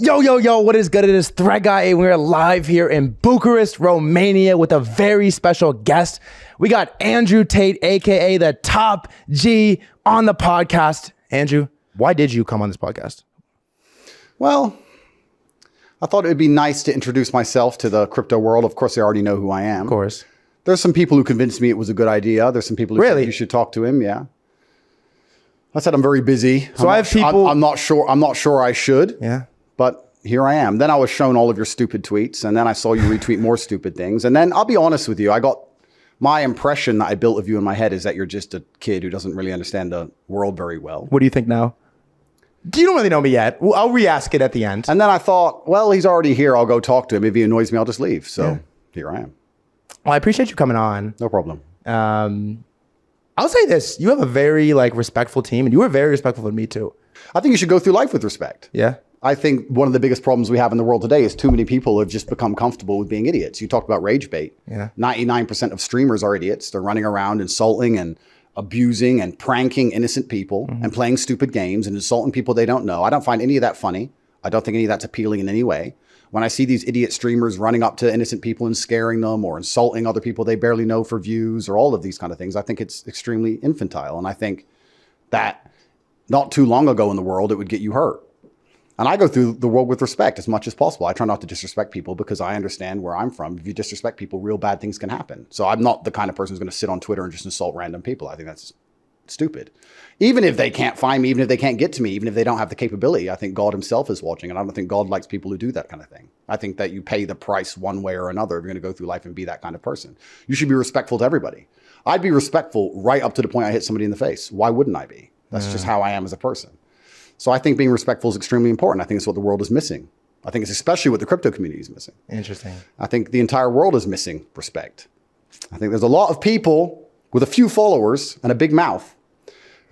Yo, what is good? It is Thread Guy, and we're live here in Bucharest, Romania with a very special guest. We got Andrew Tate, aka the Top G, on the podcast. Andrew, why did you come on this podcast? Well, I thought it would be nice to introduce myself to the crypto world. Of course, they already know who I am. Of course. There's some people who convinced me it was a good idea. There's some people who said you should talk to him. Yeah. I said I'm very busy. So I have people. I'm not sure I should. Yeah. But here I am. Then I was shown all of your stupid tweets, and then I saw you retweet more stupid things. And then I'll be honest with you, I got my impression that I built of you in my head is that you're just a kid who doesn't really understand the world very well. What do you think now? You don't really know me yet. I'll re-ask it at the end. And then I thought, well, he's already here. I'll go talk to him. If he annoys me, I'll just leave. So here I am. Well, I appreciate you coming on. No problem. I'll say this. You have a very respectful team, and you were very respectful of me too. I think you should go through life with respect. Yeah. I think one of the biggest problems we have in the world today is too many people have just become comfortable with being idiots. You talked about rage bait. Yeah. 99% of streamers are idiots. They're running around insulting and abusing and pranking innocent people and playing stupid games and insulting people they don't know. I don't find any of that funny. I don't think any of that's appealing in any way. When I see these idiot streamers running up to innocent people and scaring them or insulting other people they barely know for views or all of these kind of things, I think it's extremely infantile. And I think that not too long ago in the world, it would get you hurt. And I go through the world with respect as much as possible. I try not to disrespect people because I understand where I'm from. If you disrespect people, real bad things can happen. So I'm not the kind of person who's going to sit on Twitter and just insult random people. I think that's stupid. Even if they can't find me, even if they can't get to me, even if they don't have the capability, I think God himself is watching. And I don't think God likes people who do that kind of thing. I think that you pay the price one way or another if you're going to go through life and be that kind of person. You should be respectful to everybody. I'd be respectful right up to the point I hit somebody in the face. Why wouldn't I be? That's just how I am as a person. So I think being respectful is extremely important. I think it's what the world is missing. I think it's especially what the crypto community is missing. Interesting. I think the entire world is missing respect. I think there's a lot of people with a few followers and a big mouth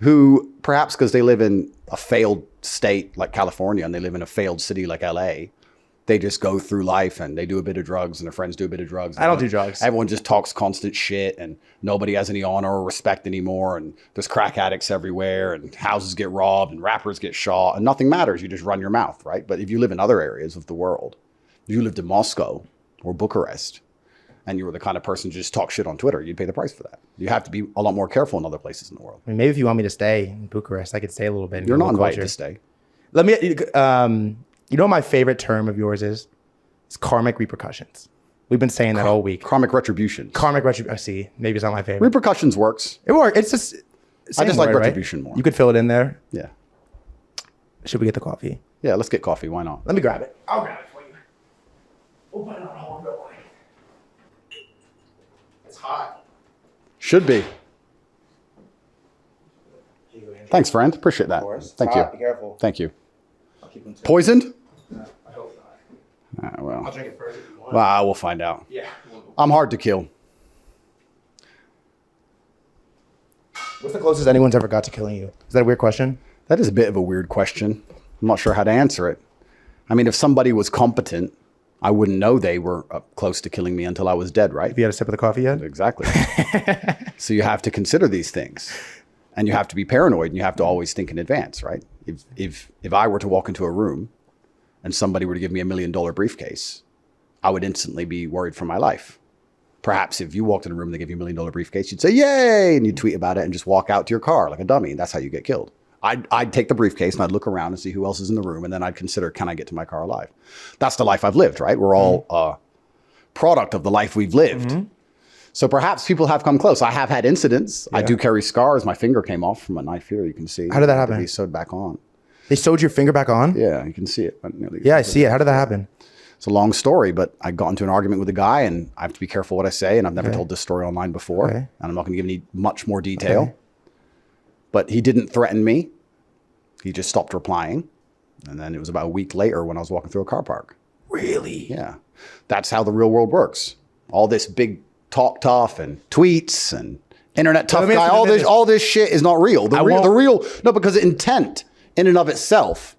who perhaps because they live in a failed state like California and they live in a failed city like LA, they just go through life and they do a bit of drugs and their friends do a bit of drugs. I don't do drugs. Everyone just talks constant shit and nobody has any honor or respect anymore. And there's crack addicts everywhere and houses get robbed and rappers get shot and nothing matters. You just run your mouth, right? But if you live in other areas of the world, if you lived in Moscow or Bucharest and you were the kind of person to just talk shit on Twitter, you'd pay the price for that. You have to be a lot more careful in other places in the world. I mean, maybe if you want me to stay in Bucharest, I could stay a little bit. You're not invited to stay. Let me, you know what my favorite term of yours is? It's karmic repercussions. We've been saying that all week. Karmic retribution. Karmic retribution. See, maybe it's not my favorite. Repercussions works. It works. It's just. I just like retribution right? more. You could fill it in there. Yeah. Should we get the coffee? Yeah, let's get coffee. Why not? Let me grab it. I'll grab it for you. We'll put it on hold real quick. It's hot. Should be. Thanks, friend. Appreciate that. Thank you. Be careful. Thank you. I'll keep them too. Poisoned? No, I hope not. Well, I'll drink it first if you want. well, we'll find out. Yeah. I'm hard to kill. What's the closest anyone's ever got to killing you? Is that a weird question? That is a bit of a weird question. I'm not sure how to answer it. I mean, if somebody was competent, I wouldn't know they were close to killing me until I was dead, right? Have you had a sip of the coffee yet? Exactly. So you have to consider these things. And you have to be paranoid and you have to always think in advance, right? If I were to walk into a room and somebody were to give me $1 million briefcase, I would instantly be worried for my life. Perhaps if you walked in a room and they give you $1 million briefcase, you'd say, yay, and you'd tweet about it and just walk out to your car like a dummy. That's how you get killed. I'd take the briefcase and I'd look around and see who else is in the room. And then I'd consider, can I get to my car alive? That's the life I've lived, right? We're all a product of the life we've lived. Mm-hmm. So perhaps people have come close. I have had incidents. Yeah. I do carry scars. My finger came off from a knife here. You can see. How did that happen? They sewed back on. They sewed your finger back on? Yeah, you can see it. Yeah, I see it. How did that happen? It's a long story, but I got into an argument with a guy and I have to be careful what I say. And I've never told this story online before. And I'm not going to give any much more detail. But he didn't threaten me. He just stopped replying. And then it was about a week later when I was walking through a car park. Really? Yeah. That's how the real world works. All this big talk tough and tweets and internet tough guy, all this shit is not real. No, because intent in and of itself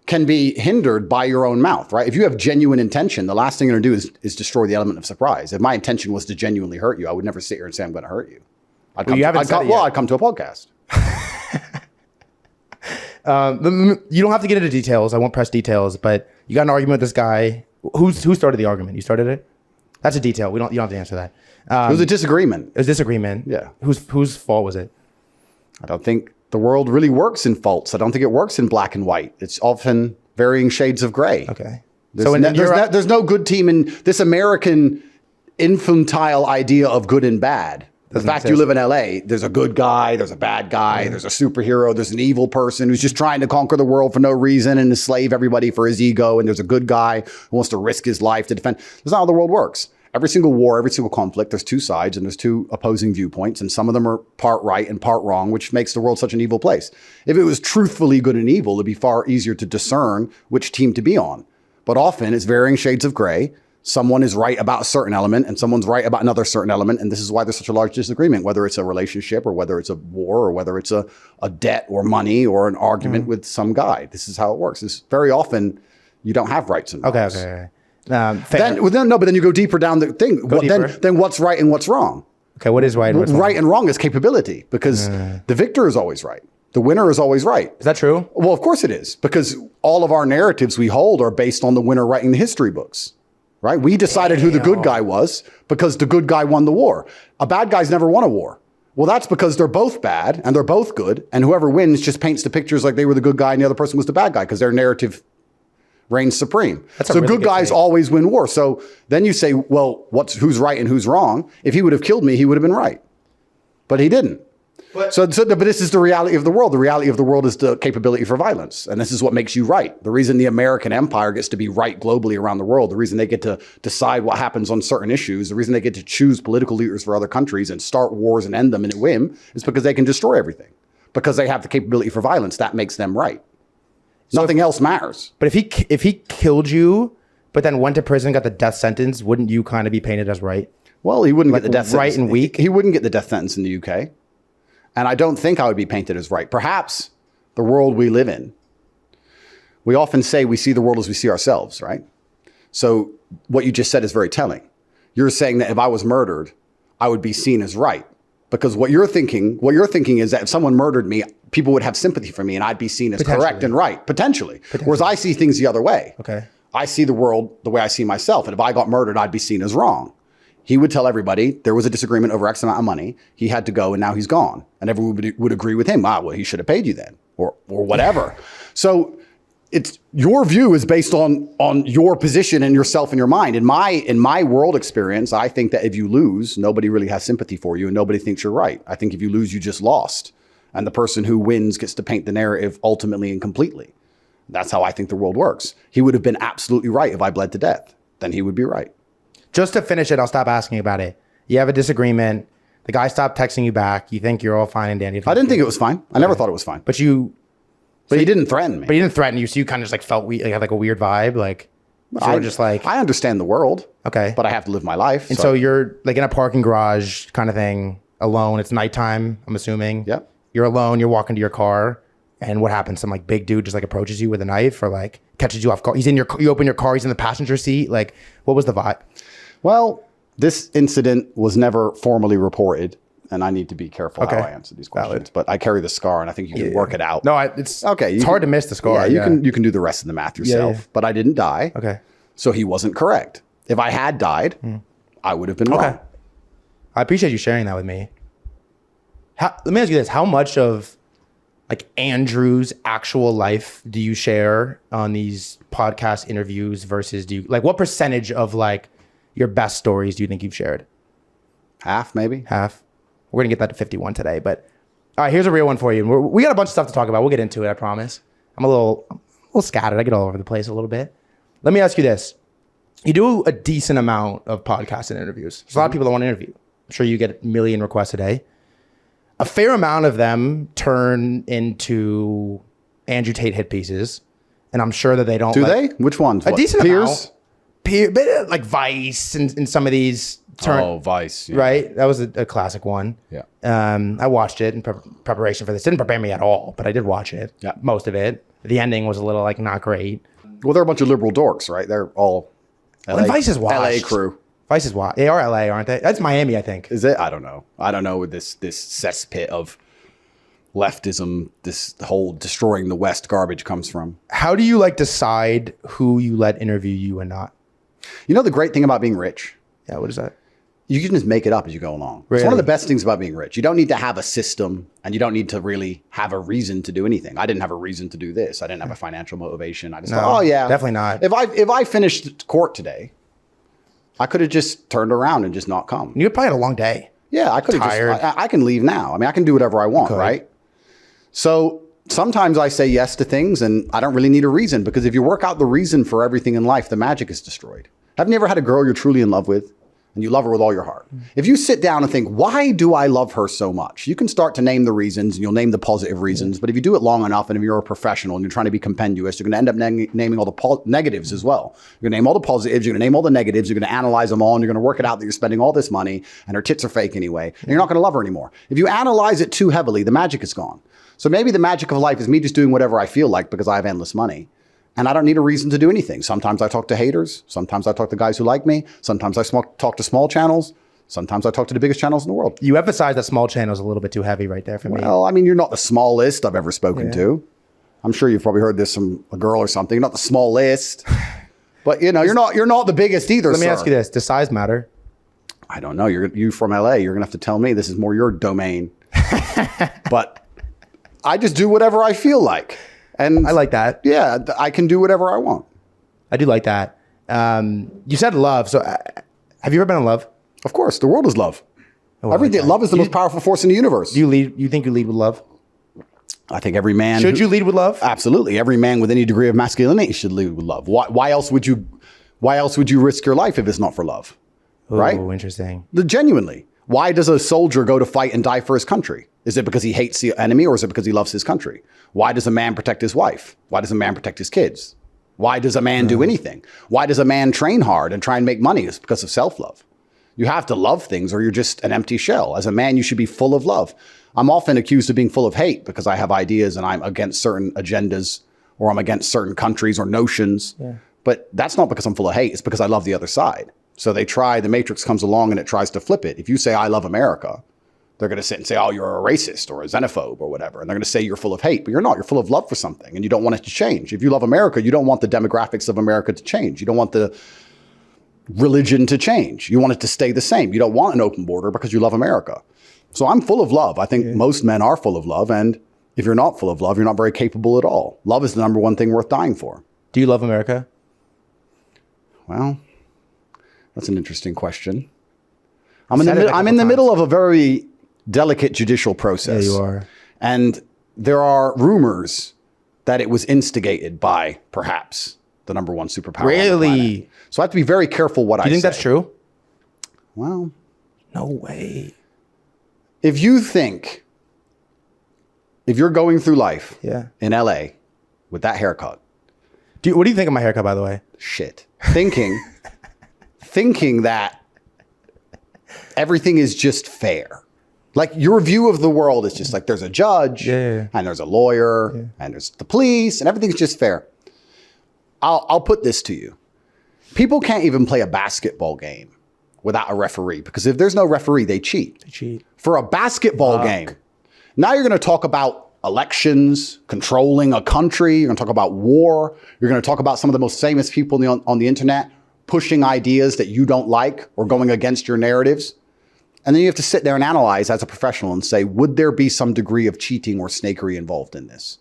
can be hindered by your own mouth, right? If you have genuine intention, the last thing you're gonna do is destroy the element of surprise. If my intention was to genuinely hurt you, I would never sit here and say I'm gonna hurt you. I'd come to a podcast. You don't have to get into details. I won't press details, but you got an argument with this guy. Who started the argument? You started it? That's a detail. You don't have to answer that. It was a disagreement. It was disagreement. Yeah. Whose fault was it? I don't think the world really works in faults. I don't think it works in black and white. It's often varying shades of gray. Okay. There's no good team in this American infantile idea of good and bad. The fact you live in LA, there's a good guy, there's a bad guy, there's a superhero, there's an evil person who's just trying to conquer the world for no reason and enslave everybody for his ego. And there's a good guy who wants to risk his life to defend. That's not how the world works. Every single war, every single conflict, there's two sides and there's two opposing viewpoints. And some of them are part right and part wrong, which makes the world such an evil place. If it was truthfully good and evil, it'd be far easier to discern which team to be on. But often it's varying shades of gray. Someone is right about a certain element and someone's right about another certain element. And this is why there's such a large disagreement, whether it's a relationship or whether it's a war or whether it's a debt or money or an argument with some guy. This is how it works. It's very often you don't have rights and wrongs. Okay. But then you go deeper down the thing. Then what's right and what's wrong? Okay, what is right and what's wrong? Right and wrong is capability because the victor is always right. The winner is always right. Is that true? Well, of course it is, because all of our narratives we hold are based on the winner writing the history books. Right? We decided who the good guy was because the good guy won the war. A bad guy's never won a war. Well, that's because they're both bad and they're both good. And whoever wins just paints the pictures like they were the good guy and the other person was the bad guy because their narrative reigns supreme. So good guys always win war. So then you say, well, who's right and who's wrong? If he would have killed me, he would have been right. But he didn't. But this is the reality of the world. The reality of the world is the capability for violence. And this is what makes you right. The reason the American empire gets to be right globally around the world, the reason they get to decide what happens on certain issues, the reason they get to choose political leaders for other countries and start wars and end them in a whim is because they can destroy everything. Because they have the capability for violence, that makes them right. So nothing else matters. But if he killed you, but then went to prison, got the death sentence, wouldn't you kind of be painted as right? Well, he wouldn't get the death sentence. Right and weak? He wouldn't get the death sentence in the UK. And I don't think I would be painted as right. Perhaps the world we live in, we often say we see the world as we see ourselves, right? So what you just said is very telling. You're saying that if I was murdered, I would be seen as right. Because what you're thinking is that if someone murdered me, people would have sympathy for me and I'd be seen as correct and right, potentially. Whereas I see things the other way. Okay. I see the world the way I see myself. And if I got murdered, I'd be seen as wrong. He would tell everybody there was a disagreement over X amount of money. He had to go and now he's gone. And everyone would agree with him. Well, he should have paid you then or whatever. So it's your view is based on your position and yourself and your mind. In my world experience, I think that if you lose, nobody really has sympathy for you and nobody thinks you're right. I think if you lose, you just lost. And the person who wins gets to paint the narrative ultimately and completely. That's how I think the world works. He would have been absolutely right if I bled to death. Then he would be right. Just to finish it, I'll stop asking about it. You have a disagreement. The guy stopped texting you back. You think you're all fine and dandy. I didn't think it was fine. I never thought it was fine. But he didn't threaten me. But he didn't threaten you, so you kind of just like felt had like a weird vibe. Like you were just like, I understand the world. Okay. But I have to live my life. And so you're like in a parking garage kind of thing, alone. It's nighttime, I'm assuming. Yep. You're alone. You're walking to your car. And what happens? Some like big dude just like approaches you with a knife or like catches you off guard. You open your car. He's in the passenger seat. Like, what was the vibe? Well, this incident was never formally reported, and I need to be careful how I answer these questions. Valid. But I carry the scar, and I think you can work it out. No, it's okay. It's hard hard to miss the scar. Yeah, you can do the rest of the math yourself. Yeah. But I didn't die. Okay. So he wasn't correct. If I had died, I would have been wrong. I appreciate you sharing that with me. Let me ask you this: how much of like Andrew's actual life do you share on these podcast interviews versus what percentage of like your best stories do you think you've shared? Half, maybe. Half. We're going to get that to 51 today. But all right, here's a real one for you. We got a bunch of stuff to talk about. We'll get into it, I promise. I'm a little scattered. I get all over the place a little bit. Let me ask you this. You do a decent amount of podcasts and interviews. There's a lot of people that want to interview. I'm sure you get a million requests a day. A fair amount of them turn into Andrew Tate hit pieces. And I'm sure that they don't. Do they? Which ones? A decent amount. But like Vice and some of these Vice. Yeah. Right? That was a classic one. Yeah. I watched it in preparation for this. Didn't prepare me at all, but I did watch it. Yeah. Most of it. The ending was a little like not great. Well, they're a bunch of liberal dorks, right? They're all LA, Vice is watched. LA crew. Vice is watched. They are LA, aren't they? That's Miami, I think. Is it? I don't know. I don't know with this cesspit of leftism, this whole destroying the West garbage comes from. How do you like decide who you let interview you and not? You know the great thing about being rich? Yeah, what is that? You can just make it up as you go along. Really? It's one of the best things about being rich. You don't need to have a system, and you don't need to really have a reason to do anything. I didn't have a reason to do this. I didn't have a financial motivation. I just thought, oh yeah, definitely not. If I finished court today, I could have just turned around and just not come. You probably had a long day. Yeah, I could have just, I can leave now. I mean, I can do whatever I want, right? So sometimes I say yes to things and I don't really need a reason, because if you work out the reason for everything in life, the magic is destroyed. Haven't you ever had a girl you're truly in love with and you love her with all your heart? If you sit down and think, why do I love her so much? You can start to name the reasons and you'll name the positive reasons. But if you do it long enough and if you're a professional and you're trying to be compendious, you're going to end up naming all the negatives as well. You're going to name all the positives, you're going to name all the negatives, you're going to analyze them all, and you're going to work it out that you're spending all this money and her tits are fake anyway. And you're not going to love her anymore. If you analyze it too heavily, the magic is gone. So maybe the magic of life is me just doing whatever I feel like because I have endless money. And I don't need a reason to do anything. Sometimes I talk to haters. Sometimes I talk to guys who like me. Sometimes I talk to small channels. Sometimes I talk to the biggest channels in the world. You emphasize that small channel is a little bit too heavy right there for me. Well, I mean, you're not the smallest I've ever spoken to. I'm sure you've probably heard this from a girl or something. You're not the smallest. But you know, you're not the biggest either. Let me ask you this: does size matter? I don't know. You from LA. You're gonna have to tell me. This is more your domain. But I just do whatever I feel like. And I like that. Yeah, I can do whatever I want. I do like that. You said love. So have you ever been in love? Of course. The world is love. Oh, Everything. Love is the most powerful force in the universe. Do you lead? You think you lead with love? I think every man. Should you lead with love? Absolutely. Every man with any degree of masculinity should lead with love. Why else would you risk your life if it's not for love? Right? Oh, interesting. Genuinely. Why does a soldier go to fight and die for his country? Is it because he hates the enemy, or is it because he loves his country? Why does a man protect his wife? Why does a man protect his kids? Why does a man do anything? Why does a man train hard and try and make money? It's because of self-love. You have to love things or you're just an empty shell. As a man, you should be full of love. I'm often accused of being full of hate because I have ideas and I'm against certain agendas, or I'm against certain countries or notions. Yeah. But that's not because I'm full of hate. It's because I love the other side. So the Matrix comes along and it tries to flip it. If you say, I love America, they're going to sit and say, oh, you're a racist or a xenophobe or whatever. And they're going to say you're full of hate, but you're not. You're full of love for something and you don't want it to change. If you love America, you don't want the demographics of America to change. You don't want the religion to change. You want it to stay the same. You don't want an open border because you love America. So I'm full of love. I think most men are full of love. And if you're not full of love, you're not very capable at all. Love is the number one thing worth dying for. Do you love America? Well, that's an interesting question. I'm in the middle of a very delicate judicial process. Yeah, you are. And there are rumors that it was instigated by perhaps the number one superpower. Really? So I have to be very careful what I say. Do you think that's true? Well, no way. If you're going through life in LA with that haircut. What do you think of my haircut, by the way? Shit. Thinking that everything is just fair. Like your view of the world is just like there's a judge and there's a lawyer and there's the police and everything's just fair. I'll put this to you. People can't even play a basketball game without a referee, because if there's no referee, they cheat. They cheat. For a basketball game, now you're going to talk about elections, controlling a country. You're going to talk about war. You're going to talk about some of the most famous people on the internet pushing ideas that you don't like or going against your narratives. And then you have to sit there and analyze as a professional and say, would there be some degree of cheating or snakery involved in this?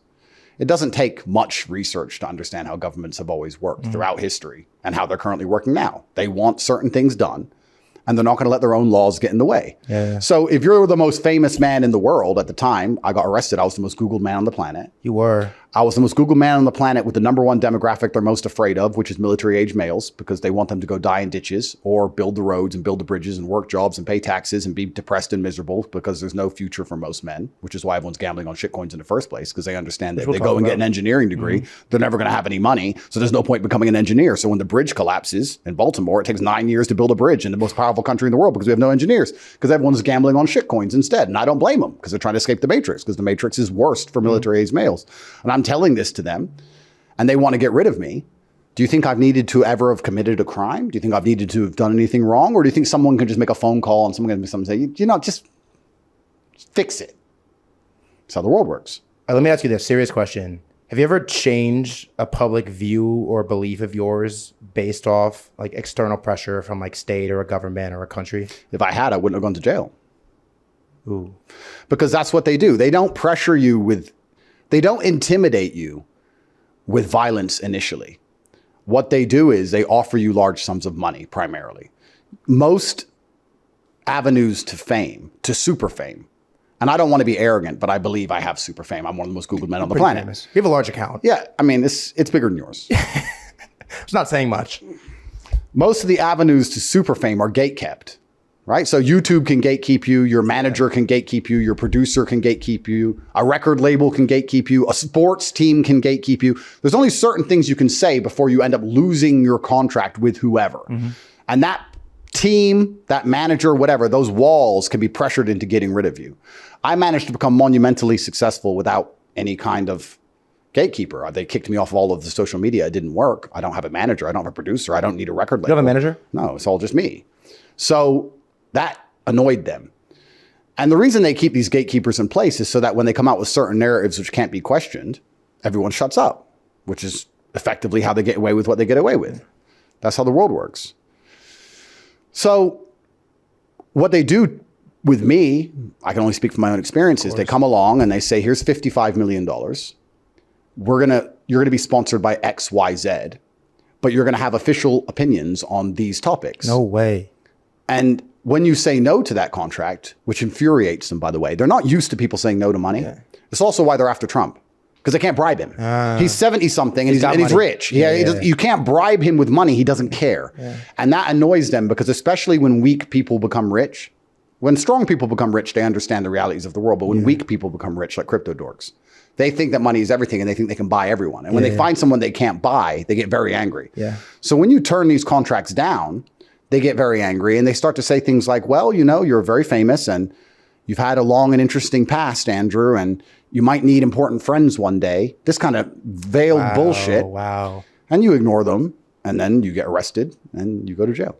It doesn't take much research to understand how governments have always worked throughout history and how they're currently working now. They want certain things done, and they're not going to let their own laws get in the way. So if you're the most famous man in the world at the time, I got arrested. I was the most Googled man on the planet. You were. I was the most Googled man on the planet with the number one demographic they're most afraid of, which is military-age males, because they want them to go die in ditches or build the roads and build the bridges and work jobs and pay taxes and be depressed and miserable because there's no future for most men, which is why everyone's gambling on shitcoins in the first place, because they understand that if they go and get an engineering degree, they're never going to have any money. So there's no point becoming an engineer. So when the bridge collapses in Baltimore, it takes 9 years to build a bridge in the most powerful country in the world because we have no engineers, because everyone's gambling on shitcoins instead. And I don't blame them, because they're trying to escape the Matrix, because the Matrix is worst for military-age males. And I'm telling this to them, and they want to get rid of me. Do you think I've needed to ever have committed a crime? Do you think I've needed to have done anything wrong? Or do you think someone can just make a phone call and someone can say, just fix it? That's how the world works. Let me ask you this serious question. Have you ever changed a public view or belief of yours based off like external pressure from like state or a government or a country? If I had, I wouldn't have gone to jail. Ooh. Because that's what they do. They don't pressure you with, they don't intimidate you with violence initially. What they do is they offer you large sums of money primarily. Most avenues to fame, to super fame, and I don't want to be arrogant, but I believe I have super fame. I'm one of the most Googled men on the planet. Famous. You have a large account. Yeah, I mean, it's bigger than yours. It's not saying much. Most of the avenues to super fame are gatekept, right? So YouTube can gatekeep you, your manager can gatekeep you, your producer can gatekeep you, a record label can gatekeep you, a sports team can gatekeep you. There's only certain things you can say before you end up losing your contract with whoever. Mm-hmm. And that team, that manager, whatever, those walls can be pressured into getting rid of you. I managed to become monumentally successful without any kind of gatekeeper. They kicked me off of all of the social media. It didn't work. I don't have a manager. I don't have a producer. I don't need a record label. You have a manager? No, it's all just me. So that annoyed them. And the reason they keep these gatekeepers in place is so that when they come out with certain narratives which can't be questioned, everyone shuts up, which is effectively how they get away with what they get away with. That's how the world works. So what they do with me, I can only speak from my own experiences. They come along and they say, here's $55 million. You're going to be sponsored by XYZ, but you're going to have official opinions on these topics. No way. And when you say no to that contract, which infuriates them, by the way, they're not used to people saying no to money. Yeah. It's also why they're after Trump, because they can't bribe him. He's 70 something and he's rich. You can't bribe him with money. He doesn't care. Yeah. And that annoys them because especially when weak people become rich, when strong people become rich, they understand the realities of the world. But when weak people become rich, like crypto dorks, they think that money is everything and they think they can buy everyone. And when they find someone they can't buy, they get very angry. Yeah. So when you turn these contracts down, they get very angry and they start to say things like, well, you know, you're very famous and you've had a long and interesting past, Andrew, and you might need important friends one day. This kind of veiled bullshit. Wow. And you ignore them and then you get arrested and you go to jail.